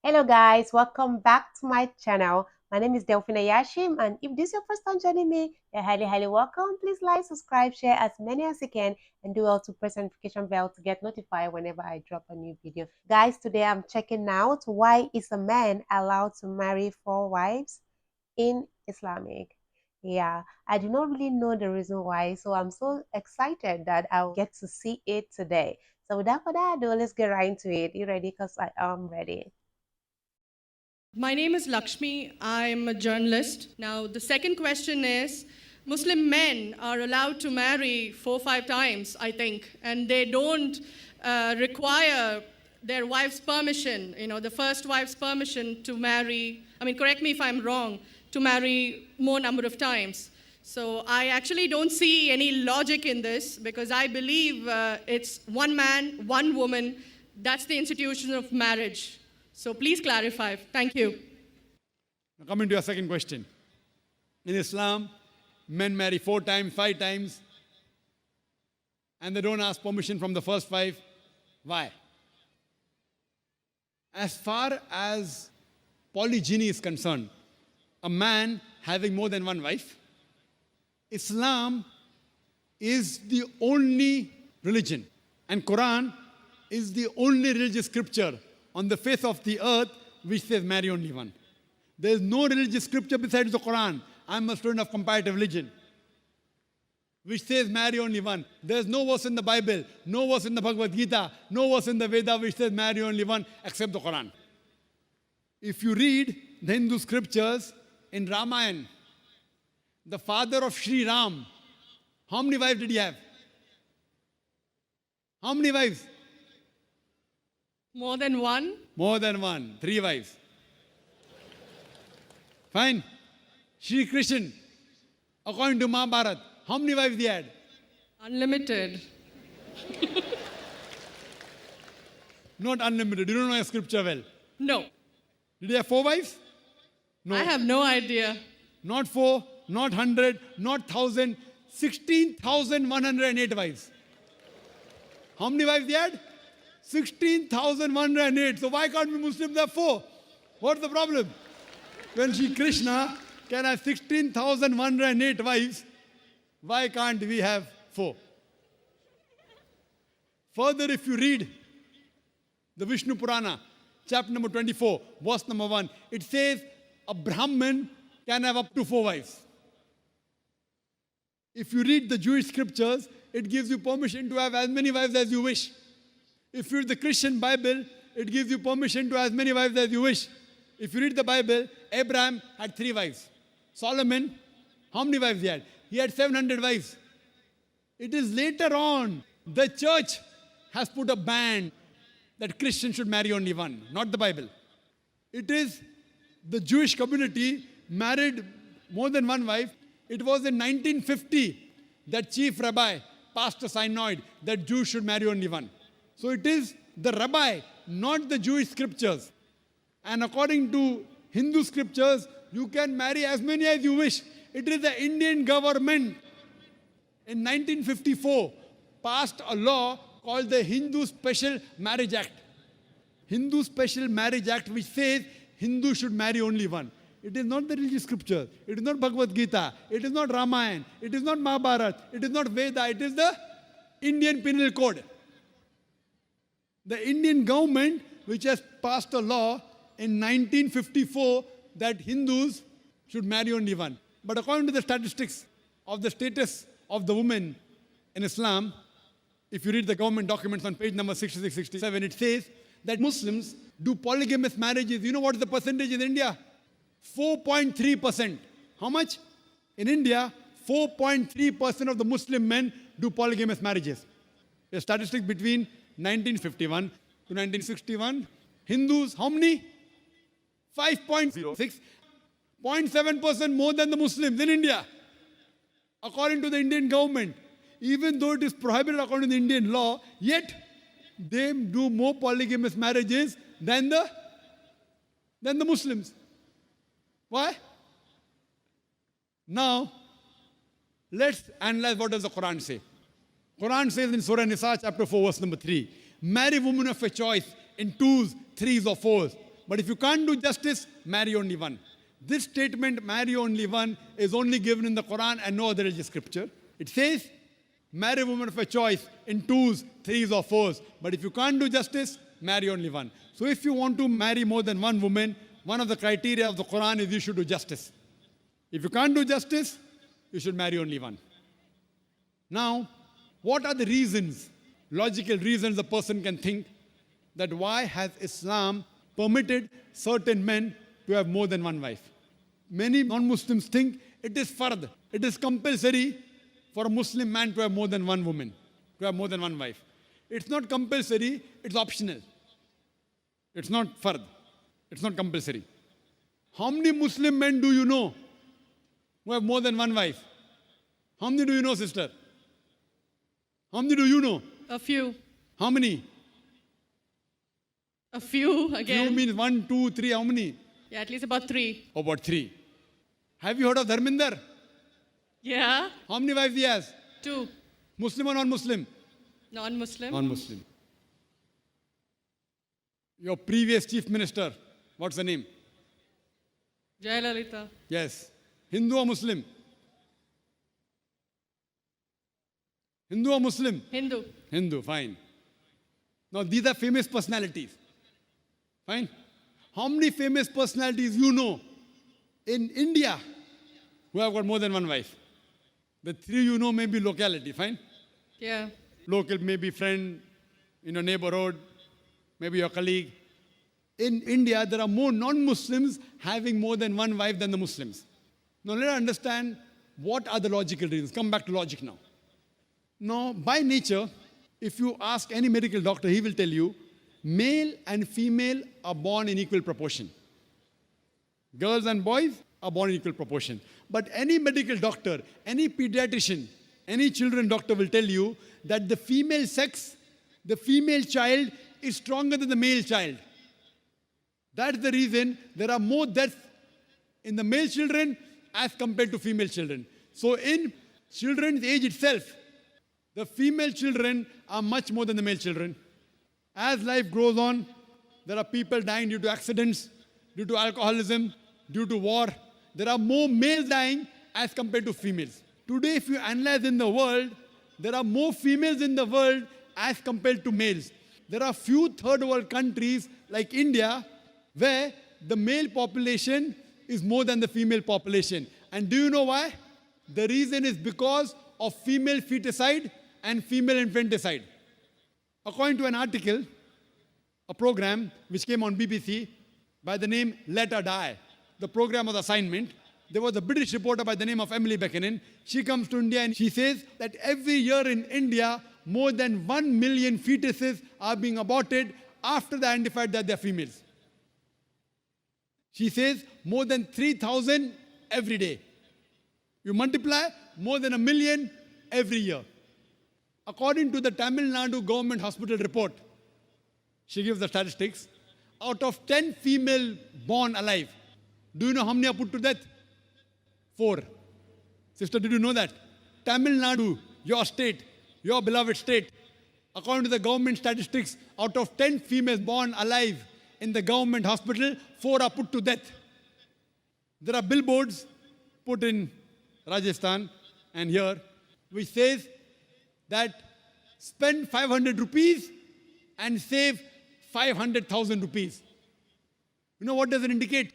Hello guys, welcome back to my channel. My name is Delphina Yashim, and if this is your first time joining me, you're highly welcome. Please like, subscribe, share as many as you can, and do also press the notification bell to get notified whenever I drop a new video. Guys, today I'm checking out why is a man allowed to marry 4 wives in Islamic. Yeah, I do not really know the reason why, so I'm so excited that I'll get to see it today. So without further ado, let's get right into it. You ready? Because I am ready. My name is Lakshmi. I'm a journalist. Now, the second question is, Muslim men are allowed to marry 4-5 times, I think, and they don't require their wife's permission, the first wife's permission to marry, correct me if I'm wrong, to marry more number of times. So I actually don't see any logic in this because I believe it's one man, one woman. That's the institution of marriage. So please clarify. Thank you. Now coming to your second question. In Islam, men marry 4 times, 5 times, and they don't ask permission from the first 5. Why? As far as polygyny is concerned, a man having more than one wife, Islam is the only religion, and Quran is the only religious scripture on the face of the earth which says marry only one. There is no religious scripture besides the Quran. I'm a student of comparative religion, which says marry only one. There is no verse in the Bible, no verse in the Bhagavad Gita, no verse in the Veda which says marry only one except the Quran. If you read the Hindu scriptures in Ramayana, the father of Sri Ram, how many wives did he have? How many wives? More than one? More than one. 3 wives. Fine. Shri Krishna, according to Mahabharata, how many wives he had? Unlimited. Not unlimited. You don't know your scripture well. No. Did he have 4 wives? No. I have no idea. Not 4, not 100, not 1,000, 16,108 wives. How many wives he had? 16,108. So why can't we Muslims have 4? What's the problem? When Sri Krishna can have 16,108 wives, why can't we have 4? Further, if you read the Vishnu Purana, chapter number 24, verse number 1, it says a Brahmin can have up to 4 wives. If you read the Jewish scriptures, it gives you permission to have as many wives as you wish. If you read the Christian Bible, it gives you permission to have as many wives as you wish. If you read the Bible, Abraham had 3 wives. Solomon, how many wives he had? He had 700 wives. It is later on, the church has put a ban that Christians should marry only one, not the Bible. It is the Jewish community married more than one wife. It was in 1950 that chief rabbi passed a synod that Jews should marry only one. So it is the rabbi, not the Jewish scriptures. And according to Hindu scriptures, you can marry as many as you wish. It is the Indian government in 1954 passed a law called the Hindu Special Marriage Act. Hindu Special Marriage Act, which says Hindus should marry only one. It is not the religious scripture. It is not Bhagavad Gita. It is not Ramayana. It is not Mahabharata. It is not Veda. It is the Indian Penal Code. The Indian government, which has passed a law in 1954 that Hindus should marry only one. But according to the statistics of the status of the women in Islam, if you read the government documents on page number 66, 67, it says that Muslims do polygamous marriages. You know what is the percentage in India? 4.3%. How much? In India, 4.3% of the Muslim men do polygamous marriages. A statistic between 1951 to 1961. Hindus, how many? 5.06. 0.7% more than the Muslims in India. According to the Indian government, even though it is prohibited according to the Indian law, yet they do more polygamous marriages than the Muslims. Why? Now, let's analyze what does the Quran say. Quran says in Surah Nisa chapter 4 verse number 3, marry women of your choice in 2s, 3s or 4s. But if you can't do justice, marry only one. This statement, marry only one, is only given in the Quran and no other religious scripture. It says, marry a woman of your choice in twos, threes or fours. But if you can't do justice, marry only one. So if you want to marry more than one woman, one of the criteria of the Quran is you should do justice. If you can't do justice, you should marry only one. Now, what are the reasons, logical reasons a person can think that why has Islam permitted certain men to have more than one wife? Many non-Muslims think it is fard, it is compulsory for a Muslim man to have more than one woman, to have more than one wife. It's not compulsory, it's optional. It's not fard, it's not compulsory. How many Muslim men do you know who have more than one wife? How many do you know, sister? How many do you know? A few. How many? A few again. Few means 1, 2, 3, how many? Yeah, at least about 3. About 3. Have you heard of Dharminder? Yeah. How many wives he has? 2. Muslim or non-Muslim? Non-Muslim. Non-Muslim. Your previous chief minister, what's the name? Jayalalitha. Yes. Hindu or Muslim? Hindu or Muslim? Hindu. Hindu, fine. Now these are famous personalities. Fine. How many famous personalities you know in India who have got more than one wife? The 3 you know may be locality, fine? Yeah. Local, maybe friend in your neighborhood, maybe your colleague. In India, there are more non-Muslims having more than one wife than the Muslims. Now let us understand what are the logical reasons. Come back to logic now. Now, by nature, if you ask any medical doctor, he will tell you, male and female are born in equal proportion. Girls and boys are born in equal proportion. But any medical doctor, any pediatrician, any children doctor will tell you that the female sex, the female child is stronger than the male child. That's the reason there are more deaths in the male children as compared to female children. So in children's age itself, the female children are much more than the male children. As life goes on, there are people dying due to accidents, due to alcoholism, due to war. There are more males dying as compared to females. Today, if you analyze in the world, there are more females in the world as compared to males. There are few third world countries like India where the male population is more than the female population. And do you know why? The reason is because of female feticide and female infanticide. According to an article, a program which came on BBC by the name Let Her Die, the program was assignment, there was a British reporter by the name of Emily Buchanan. She comes to India and she says that every year in India, more than 1 million fetuses are being aborted after they identified that they're females. She says more than 3,000 every day. You multiply, more than 1 million every year. According to the Tamil Nadu government hospital report, she gives the statistics, out of 10 female born alive, do you know how many are put to death? 4. Sister, did you know that? Tamil Nadu, your state, your beloved state, according to the government statistics, out of 10 females born alive in the government hospital, 4 are put to death. There are billboards put in Rajasthan and here, which says that spend 500 rupees and save 500,000 rupees. You know what does it indicate?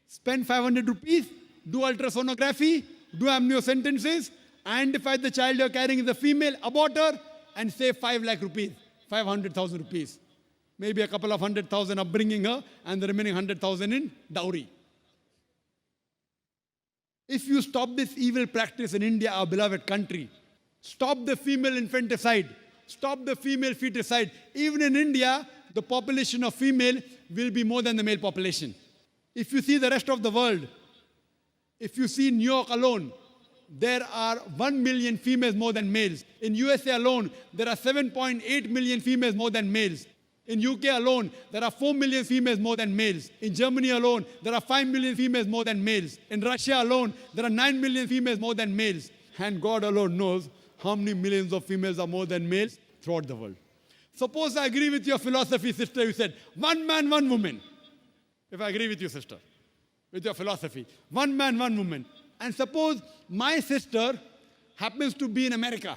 Spend 500 rupees, do ultrasonography, do amniocentesis, identify the child you're carrying is a female, abort her, and save 5 lakh rupees, 500,000 rupees. Maybe a couple of 100,000 upbringing her, and the remaining 100,000 in dowry. If you stop this evil practice in India, our beloved country, stop the female infanticide, stop the female feticide. Even in India, the population of female will be more than the male population. If you see the rest of the world, if you see New York alone, there are 1 million females more than males. In USA alone, there are 7.8 million females more than males. In UK alone, there are 4 million females more than males. In Germany alone, there are 5 million females more than males. In Russia alone, there are 9 million females more than males. And God alone knows how many millions of females are more than males throughout the world. Suppose I agree with your philosophy, sister, you said, one man, one woman. if I agree with you, sister, with your philosophy. One man, one woman. And suppose my sister happens to be in America,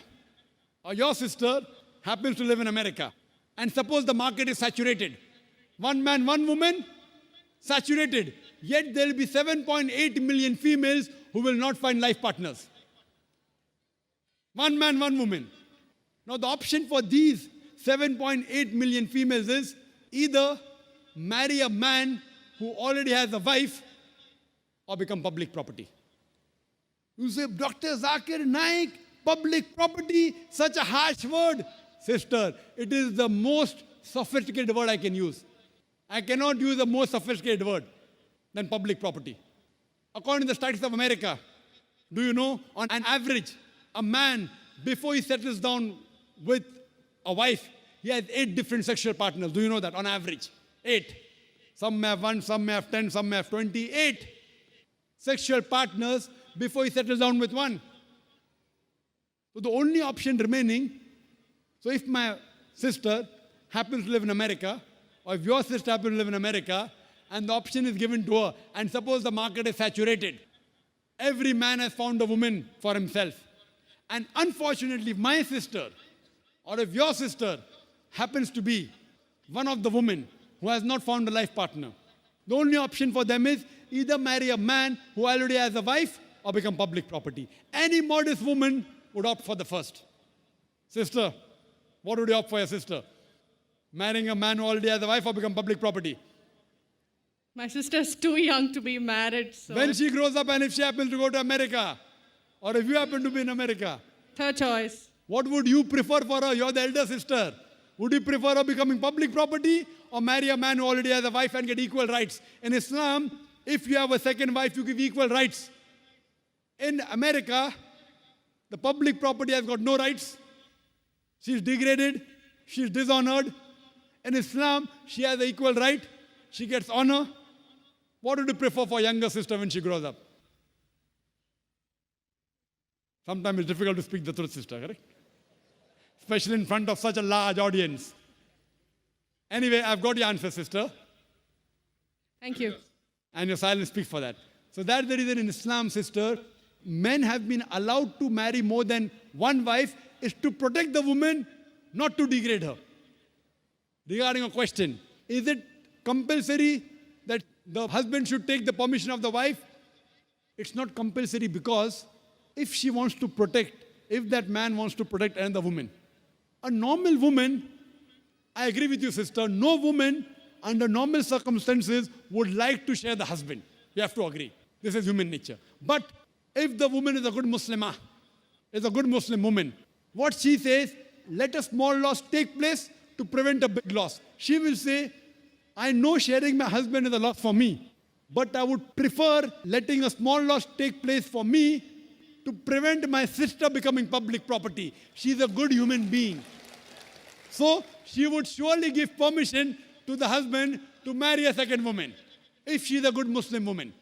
or your sister happens to live in America. And suppose the market is saturated. One man, one woman, saturated. Yet there will be 7.8 million females who will not find life partners. One man, one woman. Now the option for these 7.8 million females is either marry a man who already has a wife or become public property. You say, Dr. Zakir Naik, public property, such a harsh word. Sister, it is the most sophisticated word I can use. I cannot use a more sophisticated word than public property. According to the statistics of America, do you know, on an average, a man, before he settles down with a wife, he has 8 different sexual partners. Do you know that? On average, 8. Some may have 1, some may have 10, some may have 28 sexual partners before he settles down with one. So the only option remaining, so if my sister happens to live in America, or if your sister happens to live in America, and the option is given to her, and suppose the market is saturated, every man has found a woman for himself. And unfortunately, if my sister, or if your sister happens to be one of the women who has not found a life partner, the only option for them is either marry a man who already has a wife or become public property. Any modest woman would opt for the first. Sister, what would you opt for your sister? Marrying a man who already has a wife or become public property? My sister's too young to be married. So When she grows up and if she happens to go to America, or if you happen to be in America, third choice. what would you prefer for her? You're the elder sister. Would you prefer her becoming public property or marry a man who already has a wife and get equal rights? In Islam, if you have a second wife, you give equal rights. In America, the public property has got no rights. She's degraded. She's dishonored. In Islam, she has an equal right. She gets honor. What would you prefer for younger sister when she grows up? Sometimes it's difficult to speak the truth, sister, correct? Especially in front of such a large audience. Anyway, I've got your answer, sister. Thank you. And your silence speaks for that. So that's the reason in Islam, sister, men have been allowed to marry more than one wife is to protect the woman, not to degrade her. Regarding a question, is it compulsory that the husband should take the permission of the wife? It's not compulsory because if she wants to protect, if that man wants to protect another woman, a normal woman, I agree with you, sister, no woman under normal circumstances would like to share the husband. You have to agree. This is human nature. But if the woman is a good Muslimah, is a good Muslim woman, what she says, let a small loss take place to prevent a big loss. She will say, I know sharing my husband is a loss for me, but I would prefer letting a small loss take place for me to prevent my sister becoming public property. She's a good human being. So she would surely give permission to the husband to marry a second woman, if she's a good Muslim woman.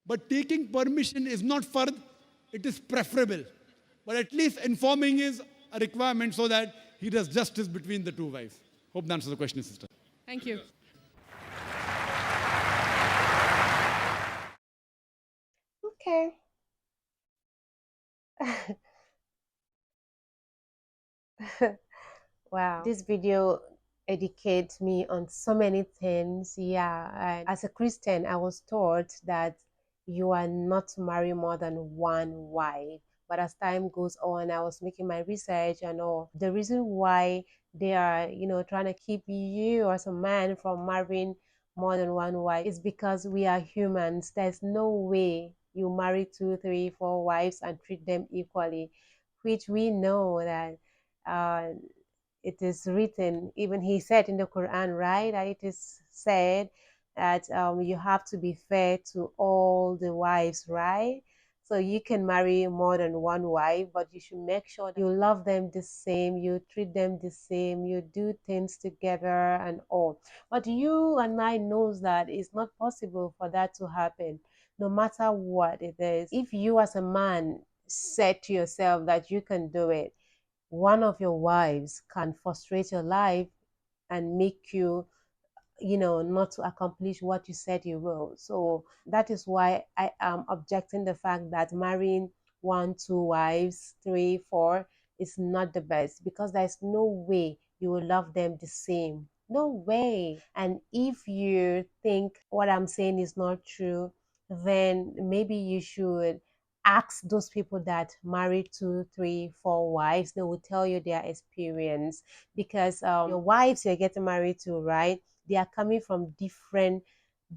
But taking permission is not fard, it is preferable. But at least informing is a requirement so that he does justice between the two wives. Hope that answers the question, sister. Thank you. Okay. Wow. This video educates me on so many things. Yeah. And as a Christian, I was taught that you are not to marry more than one wife. But as time goes on, I was making my research and all. The reason why they are, trying to keep you as a man from marrying more than one wife is because we are humans. There's no way you marry 2, 3, 4 wives and treat them equally, which we know that it is written, even he said in the Quran, right? That it is said that you have to be fair to all the wives, right? So you can marry more than one wife, but you should make sure you love them the same, you treat them the same, you do things together and all. But you and I knows that it's not possible for that to happen, no matter what it is. If you as a man said to yourself that you can do it, one of your wives can frustrate your life and make you not to accomplish what you said you will. So that is why I am objecting the fact that marrying one, two wives, three, four is not the best, because there's no way you will love them the same. No way. And if you think what I'm saying is not true, then maybe you should ask those people that marry two, three, four wives. They will tell you their experience, because your wives you're getting married to, right? They are coming from different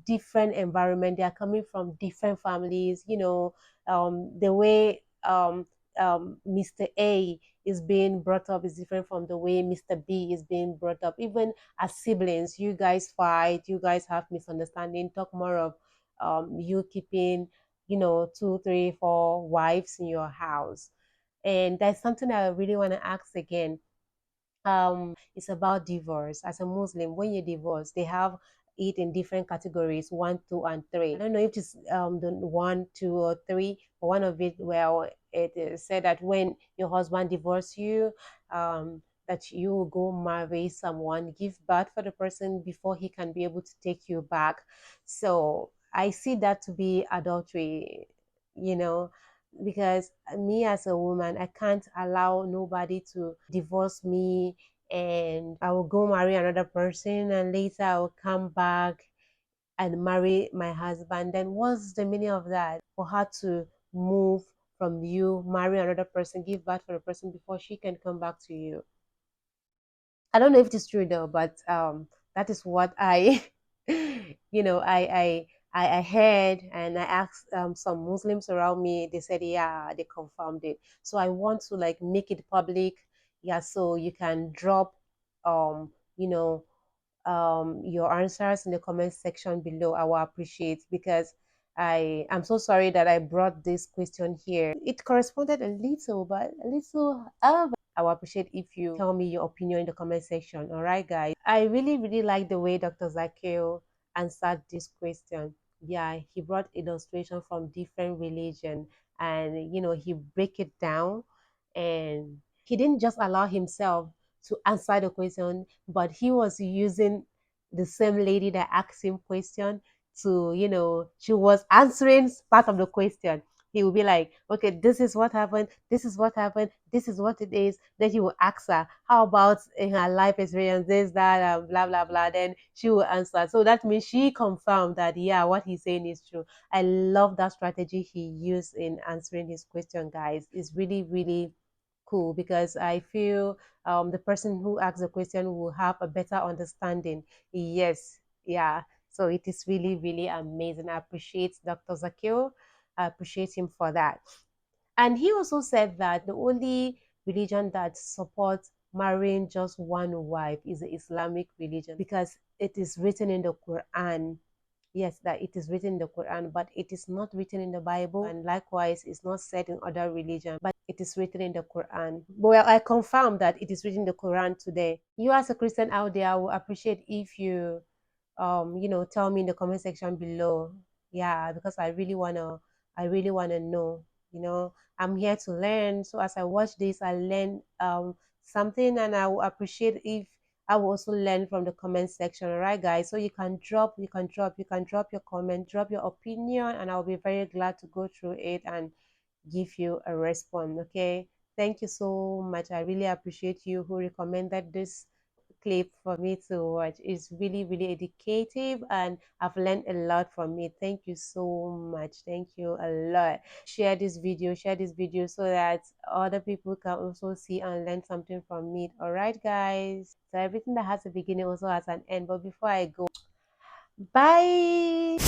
environment. They are coming from different families. The way Mr. A is being brought up is different from the way Mr. B is being brought up. Even as siblings, you guys fight, you guys have misunderstanding. Talk more of you keeping, two, three, four wives in your house. And that's something I really want to ask again. It's about divorce. As a Muslim, when you divorce, they have it in different categories: one, two, and three. I don't know if it's the one, two, or three, but one of it, well, it is said that when your husband divorces you, that you will go marry someone, give birth for the person before he can be able to take you back. So I see that to be adultery, you know because me as a woman, I can't allow nobody to divorce me, and I will go marry another person, and later I will come back and marry my husband. Then what's the meaning of that? For her to move from you, marry another person, give birth for a person before she can come back to you. I don't know if it's true though, but that is what I, you know, I heard, and I asked some Muslims around me. They said, yeah, they confirmed it. So I want to like make it public, yeah, so you can drop, you know, your answers in the comment section below. I will appreciate, because I'm so sorry that I brought this question here. It corresponded a little, but a little. I will appreciate if you tell me your opinion in the comment section. All right, guys. I really, really like the way Dr. Zakir answered this question. Yeah, he brought illustration from different religion, and he break it down, and he didn't just allow himself to answer the question, but he was using the same lady that asked him question to, she was answering part of the question. He will be like, okay, this is what happened, this is what happened, this is what it is. Then he will ask her, how about in her life experience, this, that, blah, blah, blah. Then she will answer. So that means she confirmed that, yeah, what he's saying is true. I love that strategy he used in answering his question, guys. It's really, really cool, because I feel the person who asks the question will have a better understanding. Yes, yeah. So it is really, really amazing. I appreciate Dr. Zakir. I appreciate him for that. And he also said that the only religion that supports marrying just one wife is the Islamic religion, because it is written in the Quran. Yes, that it is written in the Quran, but it is not written in the Bible, and likewise it's not said in other religion, but it is written in the Quran. Well, I confirm that it is written in the Quran today. You as a Christian out there, I will appreciate if you tell me in the comment section below. Yeah, because I really wanna know. I'm here to learn. So as I watch this, I learn something, and I will appreciate if I will also learn from the comment section. All right, guys. So you can drop your comment, drop your opinion, and I'll be very glad to go through it and give you a response. Okay. Thank you so much. I really appreciate you who recommended this clip for me to watch. It's really, really educative, and I've learned a lot from it. Thank you so much. Thank you a lot. Share this video so that other people can also see and learn something from it. All right, guys. So everything that has a beginning also has an end. But before I go, bye.